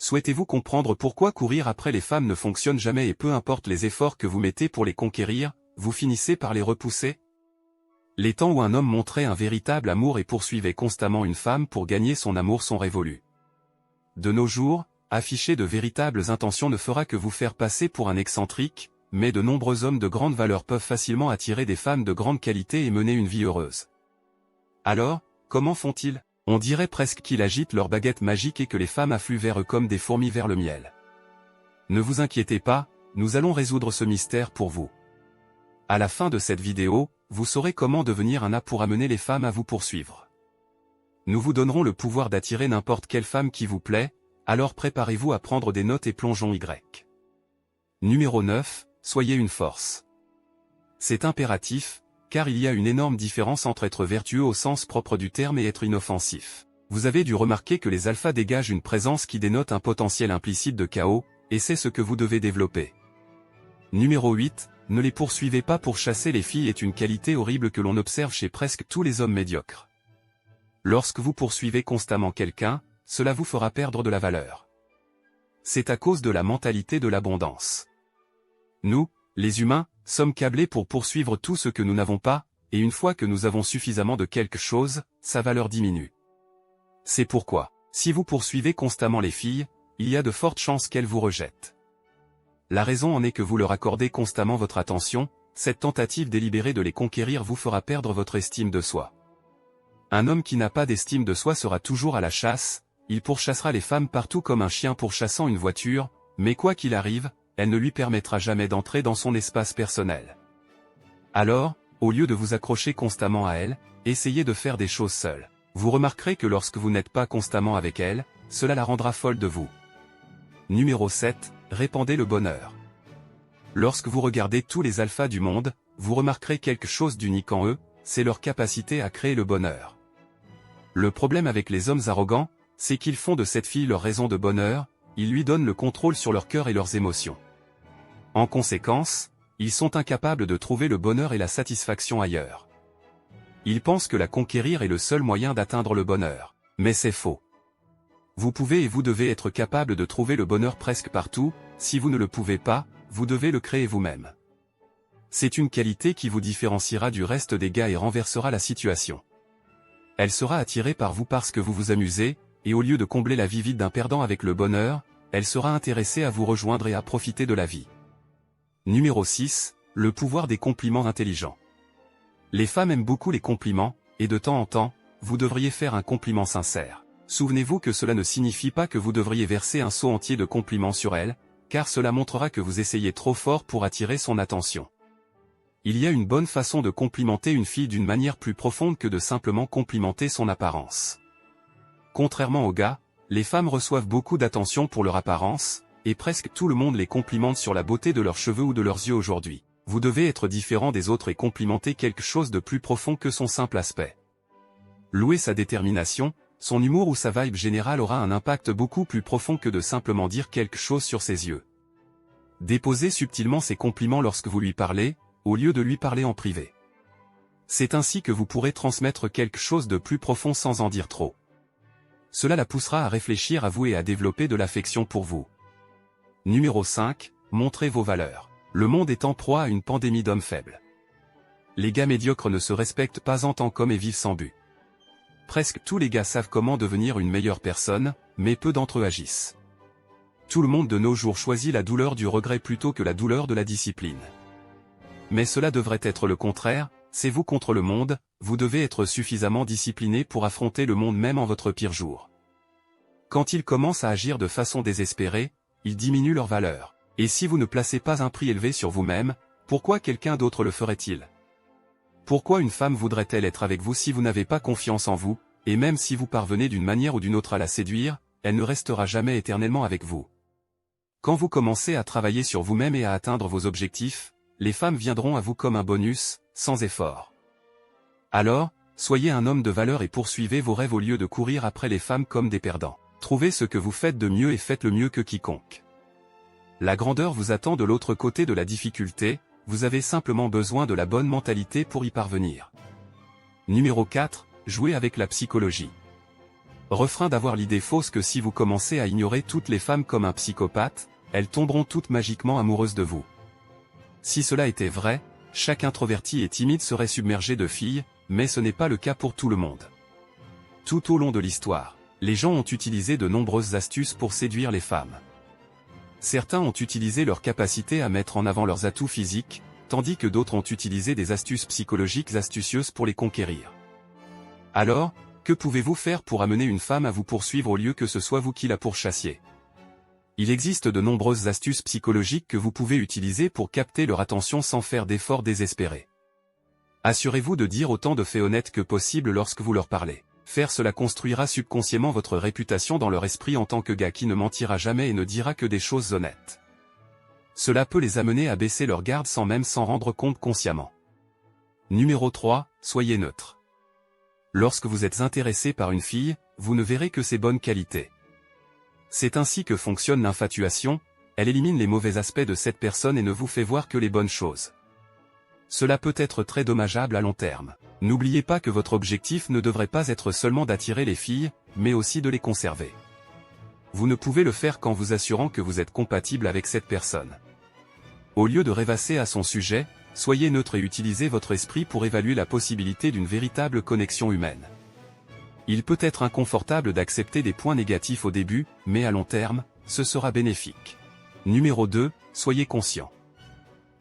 Souhaitez-vous comprendre pourquoi courir après les femmes ne fonctionne jamais et peu importe les efforts que vous mettez pour les conquérir, vous finissez par les repousser? Les temps où un homme montrait un véritable amour et poursuivait constamment une femme pour gagner son amour sont révolus. De nos jours, afficher de véritables intentions ne fera que vous faire passer pour un excentrique, mais de nombreux hommes de grande valeur peuvent facilement attirer des femmes de grande qualité et mener une vie heureuse. Alors, comment font-ils? On dirait presque qu'ils agitent leur baguette magique et que les femmes affluent vers eux comme des fourmis vers le miel. Ne vous inquiétez pas, nous allons résoudre ce mystère pour vous. À la fin de cette vidéo, vous saurez comment devenir un as pour amener les femmes à vous poursuivre. Nous vous donnerons le pouvoir d'attirer n'importe quelle femme qui vous plaît, alors préparez-vous à prendre des notes et plongeons Y. Numéro 9, soyez une force. C'est impératif, car il y a une énorme différence entre être vertueux au sens propre du terme et être inoffensif. Vous avez dû remarquer que les alphas dégagent une présence qui dénote un potentiel implicite de chaos, et c'est ce que vous devez développer. Numéro 8, ne les poursuivez pas pour chasser les filles est une qualité horrible que l'on observe chez presque tous les hommes médiocres. Lorsque vous poursuivez constamment quelqu'un, cela vous fera perdre de la valeur. C'est à cause de la mentalité de l'abondance. Nous, les humains, sommes câblés pour poursuivre tout ce que nous n'avons pas, et une fois que nous avons suffisamment de quelque chose, sa valeur diminue. C'est pourquoi, si vous poursuivez constamment les filles, il y a de fortes chances qu'elles vous rejettent. La raison en est que vous leur accordez constamment votre attention, cette tentative délibérée de les conquérir vous fera perdre votre estime de soi. Un homme qui n'a pas d'estime de soi sera toujours à la chasse, il pourchassera les femmes partout comme un chien pourchassant une voiture, mais quoi qu'il arrive, elle ne lui permettra jamais d'entrer dans son espace personnel. Alors, au lieu de vous accrocher constamment à elle, essayez de faire des choses seules. Vous remarquerez que lorsque vous n'êtes pas constamment avec elle, cela la rendra folle de vous. Numéro 7, répandez le bonheur. Lorsque vous regardez tous les alphas du monde, vous remarquerez quelque chose d'unique en eux, c'est leur capacité à créer le bonheur. Le problème avec les hommes arrogants, c'est qu'ils font de cette fille leur raison de bonheur, ils lui donnent le contrôle sur leur cœur et leurs émotions. En conséquence, ils sont incapables de trouver le bonheur et la satisfaction ailleurs. Ils pensent que la conquérir est le seul moyen d'atteindre le bonheur. Mais c'est faux. Vous pouvez et vous devez être capable de trouver le bonheur presque partout, si vous ne le pouvez pas, vous devez le créer vous-même. C'est une qualité qui vous différenciera du reste des gars et renversera la situation. Elle sera attirée par vous parce que vous vous amusez, et au lieu de combler la vie vide d'un perdant avec le bonheur, elle sera intéressée à vous rejoindre et à profiter de la vie. Numéro 6, le pouvoir des compliments intelligents. Les femmes aiment beaucoup les compliments, et de temps en temps, vous devriez faire un compliment sincère. Souvenez-vous que cela ne signifie pas que vous devriez verser un seau entier de compliments sur elle, car cela montrera que vous essayez trop fort pour attirer son attention. Il y a une bonne façon de complimenter une fille d'une manière plus profonde que de simplement complimenter son apparence. Contrairement aux gars, les femmes reçoivent beaucoup d'attention pour leur apparence, et presque tout le monde les complimente sur la beauté de leurs cheveux ou de leurs yeux aujourd'hui. Vous devez être différent des autres et complimenter quelque chose de plus profond que son simple aspect. Louer sa détermination, son humour ou sa vibe générale aura un impact beaucoup plus profond que de simplement dire quelque chose sur ses yeux. Déposez subtilement ses compliments lorsque vous lui parlez, au lieu de lui parler en privé. C'est ainsi que vous pourrez transmettre quelque chose de plus profond sans en dire trop. Cela la poussera à réfléchir à vous et à développer de l'affection pour vous. Numéro 5, montrez vos valeurs. Le monde est en proie à une pandémie d'hommes faibles. Les gars médiocres ne se respectent pas en tant qu'hommes et vivent sans but. Presque tous les gars savent comment devenir une meilleure personne, mais peu d'entre eux agissent. Tout le monde de nos jours choisit la douleur du regret plutôt que la douleur de la discipline. Mais cela devrait être le contraire, c'est vous contre le monde, vous devez être suffisamment discipliné pour affronter le monde même en votre pire jour. Quand ils commencent à agir de façon désespérée, ils diminuent leur valeur. Et si vous ne placez pas un prix élevé sur vous-même, pourquoi quelqu'un d'autre le ferait-il? Pourquoi une femme voudrait-elle être avec vous si vous n'avez pas confiance en vous, et même si vous parvenez d'une manière ou d'une autre à la séduire, elle ne restera jamais éternellement avec vous. Quand vous commencez à travailler sur vous-même et à atteindre vos objectifs, les femmes viendront à vous comme un bonus, sans effort. Alors, soyez un homme de valeur et poursuivez vos rêves au lieu de courir après les femmes comme des perdants. Trouvez ce que vous faites de mieux et faites-le mieux que quiconque. La grandeur vous attend de l'autre côté de la difficulté, vous avez simplement besoin de la bonne mentalité pour y parvenir. Numéro 4, jouez avec la psychologie. Refrain d'avoir l'idée fausse que si vous commencez à ignorer toutes les femmes comme un psychopathe, elles tomberont toutes magiquement amoureuses de vous. Si cela était vrai, chaque introverti et timide serait submergé de filles, mais ce n'est pas le cas pour tout le monde. Tout au long de l'histoire, les gens ont utilisé de nombreuses astuces pour séduire les femmes. Certains ont utilisé leur capacité à mettre en avant leurs atouts physiques, tandis que d'autres ont utilisé des astuces psychologiques astucieuses pour les conquérir. Alors, que pouvez-vous faire pour amener une femme à vous poursuivre au lieu que ce soit vous qui la pourchassiez? Il existe de nombreuses astuces psychologiques que vous pouvez utiliser pour capter leur attention sans faire d'efforts désespérés. Assurez-vous de dire autant de faits honnêtes que possible lorsque vous leur parlez. Faire cela construira subconsciemment votre réputation dans leur esprit en tant que gars qui ne mentira jamais et ne dira que des choses honnêtes. Cela peut les amener à baisser leur garde sans même s'en rendre compte consciemment. Numéro 3, soyez neutre. Lorsque vous êtes intéressé par une fille, vous ne verrez que ses bonnes qualités. C'est ainsi que fonctionne l'infatuation, elle élimine les mauvais aspects de cette personne et ne vous fait voir que les bonnes choses. Cela peut être très dommageable à long terme. N'oubliez pas que votre objectif ne devrait pas être seulement d'attirer les filles, mais aussi de les conserver. Vous ne pouvez le faire qu'en vous assurant que vous êtes compatible avec cette personne. Au lieu de rêvasser à son sujet, soyez neutre et utilisez votre esprit pour évaluer la possibilité d'une véritable connexion humaine. Il peut être inconfortable d'accepter des points négatifs au début, mais à long terme, ce sera bénéfique. Numéro 2, soyez conscient.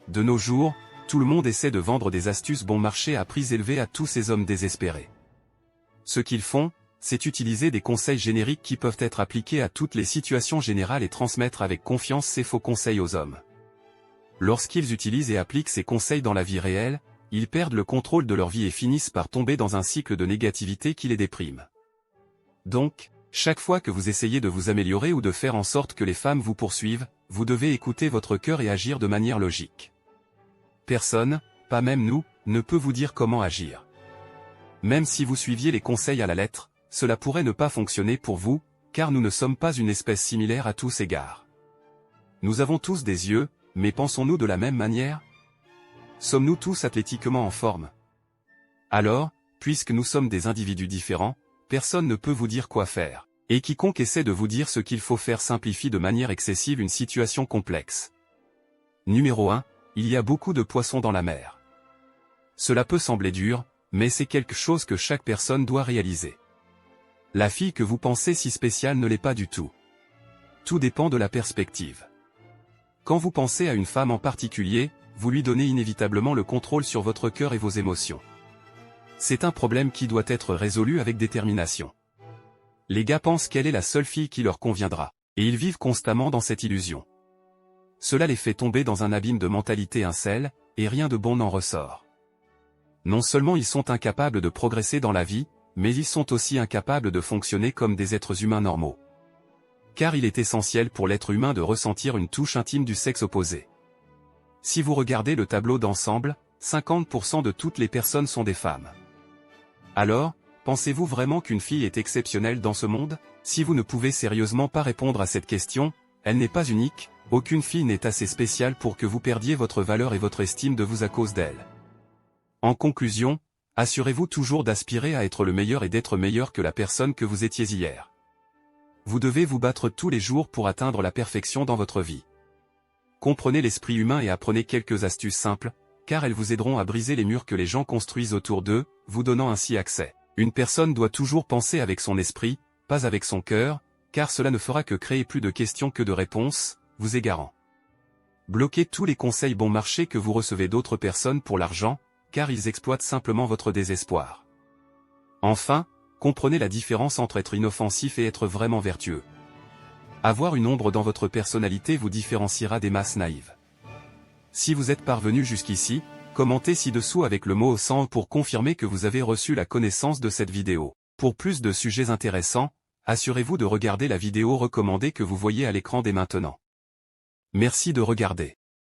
De nos jours, tout le monde essaie de vendre des astuces bon marché à prix élevés à tous ces hommes désespérés. Ce qu'ils font, c'est utiliser des conseils génériques qui peuvent être appliqués à toutes les situations générales et transmettre avec confiance ces faux conseils aux hommes. Lorsqu'ils utilisent et appliquent ces conseils dans la vie réelle, ils perdent le contrôle de leur vie et finissent par tomber dans un cycle de négativité qui les déprime. Donc, chaque fois que vous essayez de vous améliorer ou de faire en sorte que les femmes vous poursuivent, vous devez écouter votre cœur et agir de manière logique. Personne, pas même nous, ne peut vous dire comment agir. Même si vous suiviez les conseils à la lettre, cela pourrait ne pas fonctionner pour vous, car nous ne sommes pas une espèce similaire à tous égards. Nous avons tous des yeux, mais pensons-nous de la même manière? Sommes-nous tous athlétiquement en forme? Alors, puisque nous sommes des individus différents, personne ne peut vous dire quoi faire, et quiconque essaie de vous dire ce qu'il faut faire simplifie de manière excessive une situation complexe. Numéro 1. Il y a beaucoup de poissons dans la mer. Cela peut sembler dur, mais c'est quelque chose que chaque personne doit réaliser. La fille que vous pensez si spéciale ne l'est pas du tout. Tout dépend de la perspective. Quand vous pensez à une femme en particulier, vous lui donnez inévitablement le contrôle sur votre cœur et vos émotions. C'est un problème qui doit être résolu avec détermination. Les gars pensent qu'elle est la seule fille qui leur conviendra, et ils vivent constamment dans cette illusion. Cela les fait tomber dans un abîme de mentalité incel, et rien de bon n'en ressort. Non seulement ils sont incapables de progresser dans la vie, mais ils sont aussi incapables de fonctionner comme des êtres humains normaux. Car il est essentiel pour l'être humain de ressentir une touche intime du sexe opposé. Si vous regardez le tableau d'ensemble, 50% de toutes les personnes sont des femmes. Alors, pensez-vous vraiment qu'une fille est exceptionnelle dans ce monde? Si vous ne pouvez sérieusement pas répondre à cette question, elle n'est pas unique. Aucune fille n'est assez spéciale pour que vous perdiez votre valeur et votre estime de vous à cause d'elle. En conclusion, assurez-vous toujours d'aspirer à être le meilleur et d'être meilleur que la personne que vous étiez hier. Vous devez vous battre tous les jours pour atteindre la perfection dans votre vie. Comprenez l'esprit humain et apprenez quelques astuces simples, car elles vous aideront à briser les murs que les gens construisent autour d'eux, vous donnant ainsi accès. Une personne doit toujours penser avec son esprit, pas avec son cœur, car cela ne fera que créer plus de questions que de réponses, vous égarant. Bloquez tous les conseils bon marché que vous recevez d'autres personnes pour l'argent, car ils exploitent simplement votre désespoir. Enfin, comprenez la différence entre être inoffensif et être vraiment vertueux. Avoir une ombre dans votre personnalité vous différenciera des masses naïves. Si vous êtes parvenu jusqu'ici, commentez ci-dessous avec le mot 100 pour confirmer que vous avez reçu la connaissance de cette vidéo. Pour plus de sujets intéressants, assurez-vous de regarder la vidéo recommandée que vous voyez à l'écran dès maintenant. Merci de regarder.